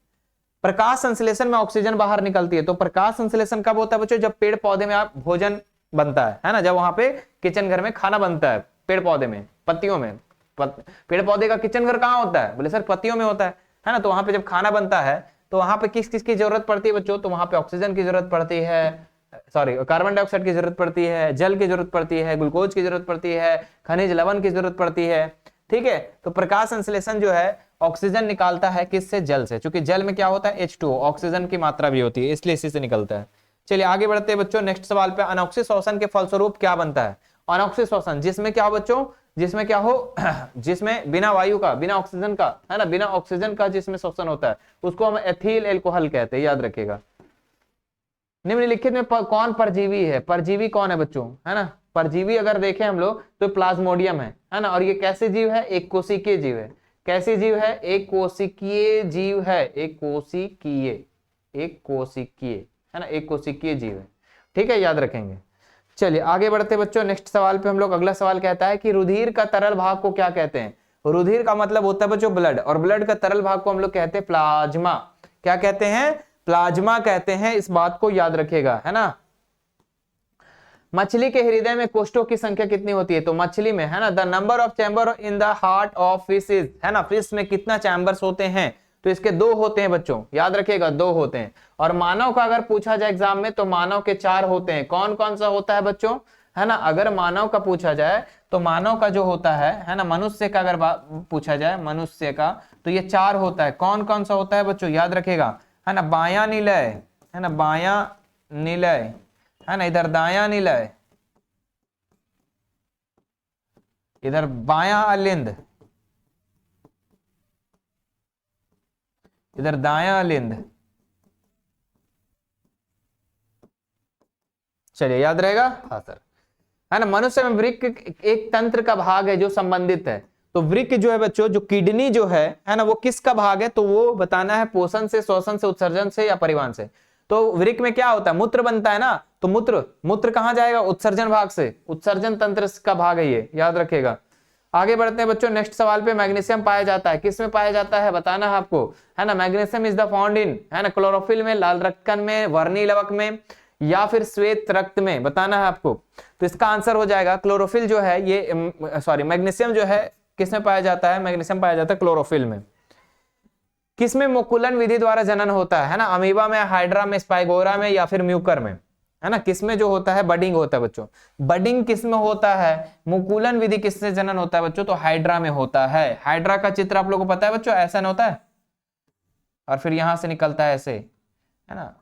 प्रकाश संश्लेषण में ऑक्सीजन बाहर निकलती है। तो प्रकाश संश्लेषण कब होता है बच्चों, जब पेड़ पौधे में आप भोजन बनता है ना, जब वहां पे किचन घर में खाना बनता है, पेड़ पौधे में, पत्तियों में, पेड़ पौधे का किचन घर कहाँ होता है, बोले सर पत्तियों में होता है ना। तो वहां पे जब खाना बनता है तो वहां पे किस किस की जरूरत पड़ती है बच्चों, तो वहां पे ऑक्सीजन की जरूरत पड़ती है, सॉरी कार्बन डाइऑक्साइड की जरूरत पड़ती है, जल की जरूरत पड़ती है, ग्लूकोज की जरूरत पड़ती है, खनिज लवण की जरूरत पड़ती है, ठीक है। तो प्रकाश संश्लेषण जो है ऑक्सीजन निकालता है किससे, जल से, क्योंकि जल में क्या होता है H2O, ऑक्सीजन की मात्रा भी होती है, इसलिए इसी से निकलता है। चलिए आगे बढ़ते हैं बच्चों नेक्स्ट सवाल पे। अनॉक्सिक शोषण के फलस्वरूप क्या बनता है, अनॉक्सिक शोषण जिसमें क्या हो बच्चों, जिसमें क्या हो जिसमें बिना वायु का, बिना ऑक्सीजन का, है ना, बिना ऑक्सीजन का जिसमें शोषण होता है उसको हम एथिल एल्कोहल कहते हैं, याद रखिएगा। निम्नलिखित में कौन परजीवी है, परजीवी कौन है बच्चों, है ना। परजीवी अगर देखें हम लोग तो प्लाज्मोडियम है ना, और ये कैसे जीव है, एक कोशिकीय जीव है। कैसे जीव है, एक कोशिकीय जीव है, एक कोशिकीय, एक कोशिकीय, है ना, एक कोशिकीय जीव है, ठीक है, याद रखेंगे। चलिए आगे बढ़ते बच्चों नेक्स्ट सवाल पे हम लोग। अगला सवाल कहता है कि रुधिर का तरल भाग को क्या कहते हैं। रुधिर का मतलब होता है बच्चों ब्लड, और ब्लड का तरल भाग को हम लोग कहते हैं प्लाज्मा। क्या कहते हैं, प्लाज्मा कहते हैं, इस बात को याद रखिएगा, है ना। मछली के हृदय में कोष्ठों की संख्या कितनी होती है, तो मछली में, है ना, the number of chamber in the heart of fish is, है ना, फिश में कितना चैम्बर्स होते हैं, तो इसके 2 होते हैं बच्चों, याद रखिएगा 2 होते हैं। और मानव का अगर पूछा जाए एग्जाम में तो मानव के 4 होते हैं। कौन कौन सा होता है बच्चों, है ना, अगर मानव का पूछा जाए तो मानव का जो होता है ना, मनुष्य का अगर पूछा जाए मनुष्य का, तो ये 4 होता है। कौन कौन सा होता है बच्चों, याद रखिएगा, है ना, बायां निलय, है ना, बायां निलय, है ना, इधर दायां निलय, इधर बायां अलिंद, इधर दायां अलिंद। चलिए याद रहेगा, हाँ सर, है ना। मनुष्य में वृक्क एक तंत्र का भाग है जो संबंधित है। तो वृक्क जो है बच्चों, जो किडनी जो है ना, वो किसका भाग है, तो वो बताना है पोषण से, श्वसन से, उत्सर्जन से या परिवहन से। तो वृक्क में क्या होता है, मूत्र बनता है ना, तो मूत्र कहां जाएगा, उत्सर्जन भाग से, उत्सर्जन तंत्र का भाग है ये, याद रखेगा। आगे बढ़ते हैं बच्चों नेक्स्ट सवाल पे। मैग्नीशियम पाया जाता है, किस में पाया जाता है बताना है आपको, है ना। Magnesium is the found in, है ना, क्लोरोफिल में, लाल रक्त कण में, वर्णी लवक में, या फिर श्वेत रक्त में, बताना है आपको। तो इसका आंसर हो जाएगा क्लोरोफिल जो है ये, सॉरी मैग्नीशियम जो है किस में पाया जाता है, मैग्नीशियम पाया जाता है क्लोरोफिल में। किसमें मुकुलन विधि द्वारा जनन होता है ना, अमीबा में, हाइड्रा में, स्पाइगोरा में, या फिर म्यूकर में, है ना। किसमें जो होता है, बडिंग होता है बच्चों। बडिंग किसमें होता है, मुकुलन विधि किससे जनन होता है बच्चों, तो हाइड्रा में होता है। हाइड्रा का चित्र आप लोगों को पता है बच्चों, ऐसा न होता है और फिर यहां से निकलता है ऐसे, है ना,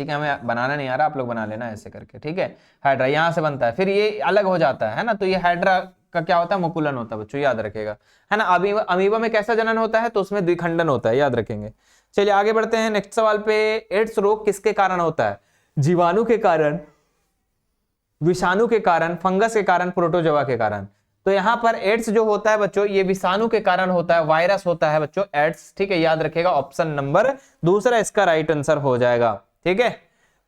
ठीक है, हमें बनाना नहीं आ रहा, आप लोग बना लेना ऐसे करके, ठीक है। हाइड्रा यहां से बनता है, फिर ये अलग हो जाता है ना, तो ये हाइड्रा का क्या होता है, मुकुलन होता है बच्चों, याद रखेगा, है ना। अमीबा में कैसा जनन होता है, तो उसमें द्विखंडन होता है, याद रखेंगे। चलिए आगे बढ़ते हैं नेक्स्ट सवाल पे। एड्स रोग किसके कारण होता है, जीवाणु के कारण, विषाणु के कारण, फंगस के कारण, प्रोटोजोआ के कारण। तो यहां पर एड्स जो होता है बच्चों, ये विषाणु के कारण होता है, वायरस होता है बच्चों एड्स, ठीक है, याद रखेगा। ऑप्शन नंबर 2 इसका राइट आंसर हो जाएगा, ठीक है।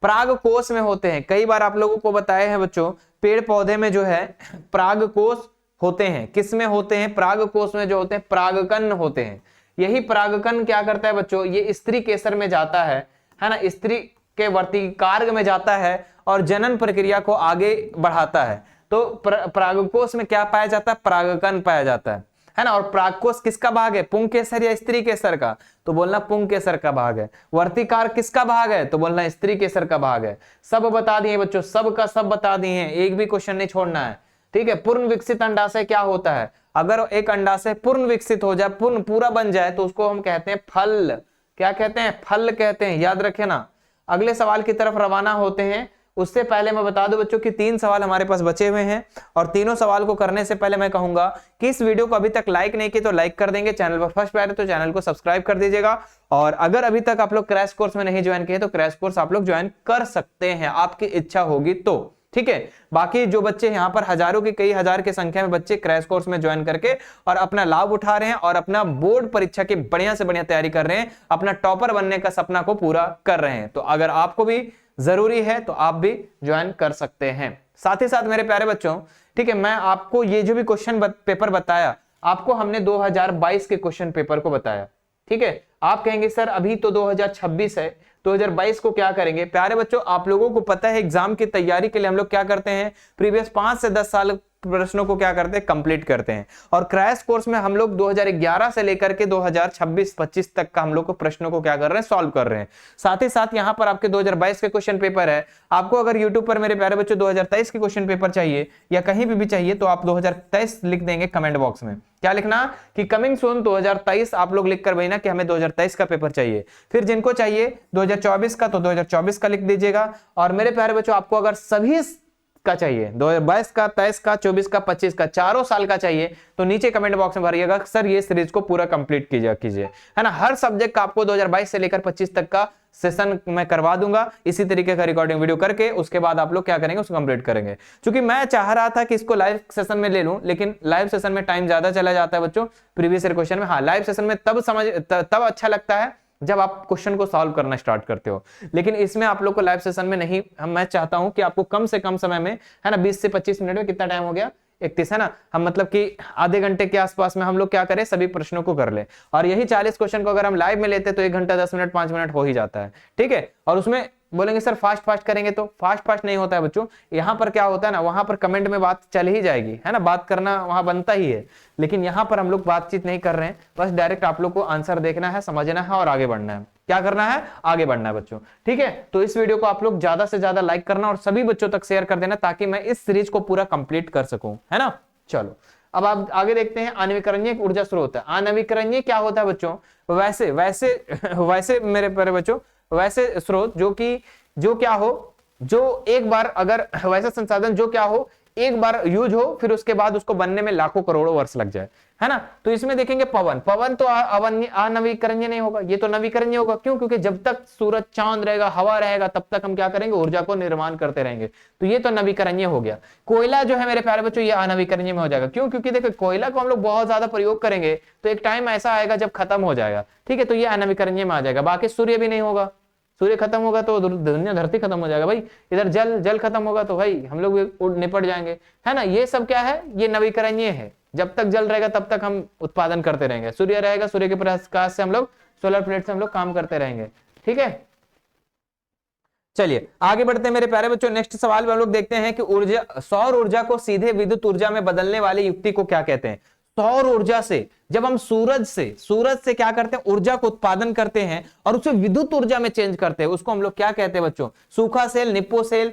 पराग कोष में होते हैं, कई बार आप लोगों को बताए हैं बच्चों, पेड़ पौधे में जो है पराग कोष होते हैं। किस में होते हैं, पराग कोष में जो होते हैं परागकण होते हैं। यही परागकण क्या करता है बच्चों, ये स्त्री केसर में जाता है ना, स्त्री के वर्तिकार्ग में जाता है और जनन प्रक्रिया को आगे बढ़ाता है। तो परागकोष में क्या पाया जाता है, परागकण पाया जाता है ना। और परागकोष किसका भाग है, पुंकेसर या स्त्री केसर का, तो बोलना पुंकेसर का भाग है। वर्तिकार किसका भाग है, तो बोलना स्त्री केसर का भाग है। सब बता दिए बच्चों, सब का सब बता दिए हैं, एक भी क्वेश्चन नहीं छोड़ना है, ठीक है। पूर्ण विकसित अंडाशय क्या होता है, अगर एक अंडाशय पूर्ण विकसित हो जाए, पूर्ण पूरा बन जाए, तो उसको हम कहते हैं फल। क्या कहते हैं, फल कहते हैं, याद रखे ना। अगले सवाल की तरफ रवाना होते हैं। उससे पहले मैं बता दूं बच्चों कि 3 सवाल हमारे पास बचे हुए हैं और तीनों सवाल को करने से पहले मैं कहूंगा कि इस वीडियो को अभी तक लाइक नहीं की तो लाइक कर देंगे, चैनल पर फर्स्ट बार है तो चैनल को सब्सक्राइब कर दीजिएगा। और अगर अभी तक आप लोग क्रैश कोर्स में नहीं ज्वाइन किए तो क्रैश कोर्स आप लोग ज्वाइन कर सकते हैं, आपकी इच्छा होगी तो, ठीक है। बाकी जो बच्चे यहाँ पर हजारों की, कई हजार की संख्या में बच्चे क्रैश कोर्स में ज्वाइन करके और अपना लाभ उठा रहे हैं और अपना बोर्ड परीक्षा की बढ़िया से बढ़िया तैयारी कर रहे हैं, अपना टॉपर बनने का सपना को पूरा कर रहे हैं, तो अगर आपको भी जरूरी है तो आप भी ज्वाइन कर सकते हैं। साथ ही साथ मेरे प्यारे बच्चों, ठीक है, मैं आपको ये जो भी क्वेश्चन पेपर बताया, आपको हमने 2022 के क्वेश्चन पेपर को बताया, ठीक है। आप कहेंगे सर अभी तो 2026 है, 2022 को क्या करेंगे? प्यारे बच्चों, आप लोगों को पता है एग्जाम की तैयारी के लिए हम लोग क्या करते हैं, प्रीवियस 5 से 10 साल प्रश्नों को क्या करते हैं, कंप्लीट करते हैं। और क्रैश कोर्स में हम लोग 2011 से लेकर के 2026-25 तक का हम लोग को प्रश्नों को क्या कर रहे हैं, सॉल्व कर रहे हैं। साथ ही साथ यहाँ पर आपके 2022 के क्वेश्चन पेपर है। आपको अगर यूट्यूब पर मेरे प्यारे बच्चों 2023 के क्वेश्चन पेपर चाहिए या कहीं भी चाहिए तो आप 2023 लिख देंगे कमेंट बॉक्स में। क्या लिखना कि कमिंग सून 2023 आप लोग लिखकर भेजना कि हमें 2023 का पेपर चाहिए। फिर जिनको चाहिए 2024 का तो 2024 का लिख दीजिएगा। और मेरे प्यारे बच्चों, आपको अगर सभी का चाहिए, 2022 का, 23 का, 24 का, 25 का, चारों साल का चाहिए तो नीचे कमेंट बॉक्स में भरिएगा सर ये सीरीज को पूरा कंप्लीट कीजिए, है ना। हर सब्जेक्ट का आपको 2022 से लेकर 25 तक का सेशन मैं करवा दूंगा, इसी तरीके का रिकॉर्डिंग वीडियो करके उसके बाद आप लोग क्या करेंगे, उसको कंप्लीट करेंगे। क्योंकि मैं चाह रहा था कि इसको लाइव सेशन में ले लूं, लेकिन लाइव सेशन में टाइम ज्यादा चला जाता है बच्चों प्रीवियस ईयर क्वेश्चन में। हाँ, लाइव सेशन में तब अच्छा लगता है जब आप क्वेश्चन को सॉल्व करना स्टार्ट करते हो, लेकिन इसमें आप लोग को लाइव सेशन में नहीं, मैं चाहता हूं कि आपको कम से कम समय में, है ना, 20 से 25 मिनट में, कितना टाइम हो गया, 31, है ना, हम मतलब कि आधे घंटे के आसपास में हम लोग क्या करें, सभी प्रश्नों को कर ले। और यही 40 क्वेश्चन को अगर हम लाइव में लेते तो 1 घंटा 10 मिनट 5 मिनट हो ही जाता है, ठीक है। और उसमें बोलेंगे सर फास्ट करेंगे, तो फास्ट नहीं होता है बच्चों। यहाँ पर क्या होता है ना, वहां पर कमेंट में बात चल ही जाएगी, है ना, बात करना वहां बनता ही है, लेकिन यहाँ पर हम लोग बातचीत नहीं कर रहे हैं, बस डायरेक्ट आप लोग को आंसर देखना है, समझना है और आगे बढ़ना है। क्या करना है, आगे बढ़ना है बच्चों, ठीक है। तो इस वीडियो को आप लोग ज्यादा से ज्यादा लाइक करना और सभी बच्चों तक शेयर कर देना ताकि मैं इस सीरीज को पूरा कंप्लीट कर सकूं, है ना। चलो अब आप आगे देखते हैं। आणविकरणीय ऊर्जा स्रोत है। आणविकरणीय क्या होता है बच्चों? वैसे मेरे प्यारे बच्चों, वैसे स्रोत जो क्या हो, जो एक बार अगर वैसा संसाधन जो क्या हो, एक बार यूज हो, फिर उसके बाद उसको बनने में लाखों करोड़ों वर्ष लग जाए, है ना। तो इसमें देखेंगे पवन तो अनवीकरणीय नहीं होगा, ये तो नवीकरणीय होगा। क्यों? क्योंकि जब तक सूरज चांद रहेगा, हवा रहेगा, तब तक हम क्या करेंगे, ऊर्जा को निर्माण करते रहेंगे, तो ये तो नवीकरणीय हो गया। कोयला जो है मेरे प्यारे बच्चों, ये अनवीकरणीय में हो जाएगा। क्यों? क्योंकि देखो कोयला को हम लोग बहुत ज्यादा प्रयोग करेंगे तो एक टाइम ऐसा आएगा जब खत्म हो जाएगा, ठीक है, तो ये अनवीकरणीय में आ जाएगा। बाकी सूर्य भी नहीं होगा, सूर्य खत्म होगा तो दुनिया धरती खत्म हो जाएगा भाई। इधर जल खत्म होगा तो भाई हम लोग निपट जाएंगे, है ना। ये सब क्या है, ये नवीकरणीय है। जब तक जल रहेगा तब तक हम उत्पादन करते रहेंगे। सूर्य रहेगा, सूर्य के प्रकाश से हम लोग, सोलर प्लेट से हम लोग काम करते रहेंगे, ठीक है। चलिए आगे बढ़ते हैं मेरे प्यारे बच्चों। नेक्स्ट सवाल में हम लोग देखते हैं कि सौर ऊर्जा को सीधे विद्युत ऊर्जा में बदलने वाली युक्ति को क्या कहते हैं। सौर ऊर्जा से, जब हम सूरज से क्या करते हैं, ऊर्जा को उत्पादन करते हैं और उसे विद्युत ऊर्जा में चेंज करते हैं, उसको हम लोग क्या कहते हैं बच्चों? सूखा cell, Nippo cell,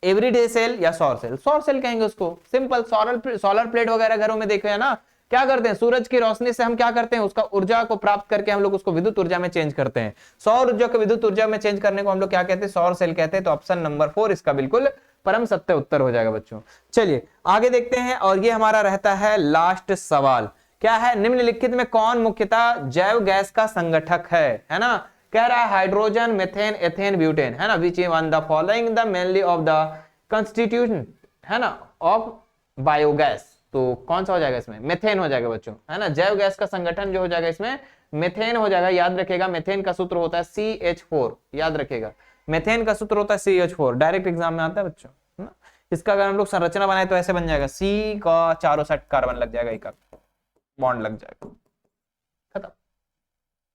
Eveready cell या सौर सेल? सौर सेल कहेंगे उसको, सिंपल। सोलर प्लेट वगैरह घरों में देखे है ना, क्या करते हैं, सूरज की रोशनी से हम क्या करते हैं, उसका ऊर्जा को प्राप्त करके हम लोग उसको विद्युत ऊर्जा में चेंज करते हैं। सौर ऊर्जा को विद्युत ऊर्जा में चेंज करने को हम लोग क्या कहते हैं, सौर सेल कहते हैं। तो ऑप्शन नंबर 4 इसका बिल्कुल परम सत्य उत्तर हो जाएगा बच्चों। चलिए आगे देखते हैं और ये हमारा रहता है लास्ट सवाल। क्या है, निम्नलिखित में कौन मुख्यतः जैव गैस का संगठक है ना। कह रहा है हाइड्रोजन, मीथेन, एथेन, ब्यूटेन, है ना। Which one the following the mainly of the constitution, है ना, ऑफ बायोगैस। तो कौन सा हो जाएगा इसमें, मीथेन हो जाएगा बच्चों, है ना। जैव गैस का संगठन जो हो जाएगा इसमें मीथेन हो जाएगा। याद रखेगा मीथेन का सूत्र होता है CH4, याद रखेगा मीथेन का सूत्र होता है CH4, डायरेक्ट एग्जाम में आता है बच्चों, है ना। इसका अगर हम लोग संरचना बनाए तो ऐसे बन जाएगा, C का चारों साइड कार्बन लग जाएगा, एक बॉन्ड लग जाएगा, खत्म।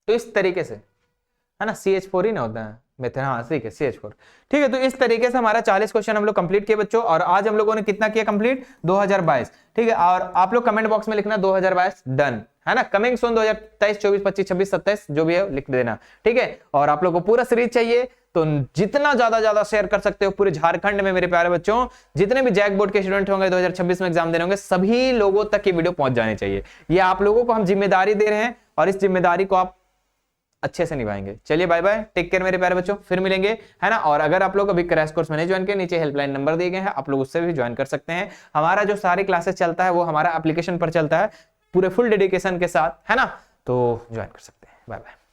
तो इस तरीके से, है ना, CH4 ही ना होता है मीथेन, हाँ ठीक है CH4, ठीक है। तो इस तरीके से हमारा 40 क्वेश्चन हम लोग कंप्लीट किए बच्चों। और आज हम लोगों ने कितना किया कंप्लीट, 2022, ठीक है। और आप लोग कमेंट बॉक्स में लिखना 2022 डन, है ना। कमिंग सून 2023, 24, 25, 26, 27 जो भी है लिख देना, ठीक है। और आप लोग को पूरा सीरीज चाहिए तो जितना ज्यादा शेयर कर सकते हो पूरे झारखंड में मेरे प्यारे बच्चों, जितने भी जैक बोर्ड के स्टूडेंट होंगे 2026 में एग्जाम देने होंगे, सभी लोगों तक ये वीडियो पहुंच जानी चाहिए। ये आप लोगों को हम जिम्मेदारी दे रहे हैं और इस जिम्मेदारी को आप अच्छे से निभाएंगे। चलिए बाय बाय, टेक केयर मेरे प्यारे बच्चों, फिर मिलेंगे, है ना। और अगर आप लोग अभी क्रैश कोर्स में नहीं ज्वाइन किए, नीचे हेल्पलाइन नंबर दिए गए हैं, आप लोग उससे भी ज्वाइन कर सकते हैं। हमारा जो सारी क्लासेस चलता है वो हमारा एप्लीकेशन पर चलता है पूरे फुल डेडिकेशन के साथ, है ना, तो ज्वाइन कर सकते हैं। Bye bye.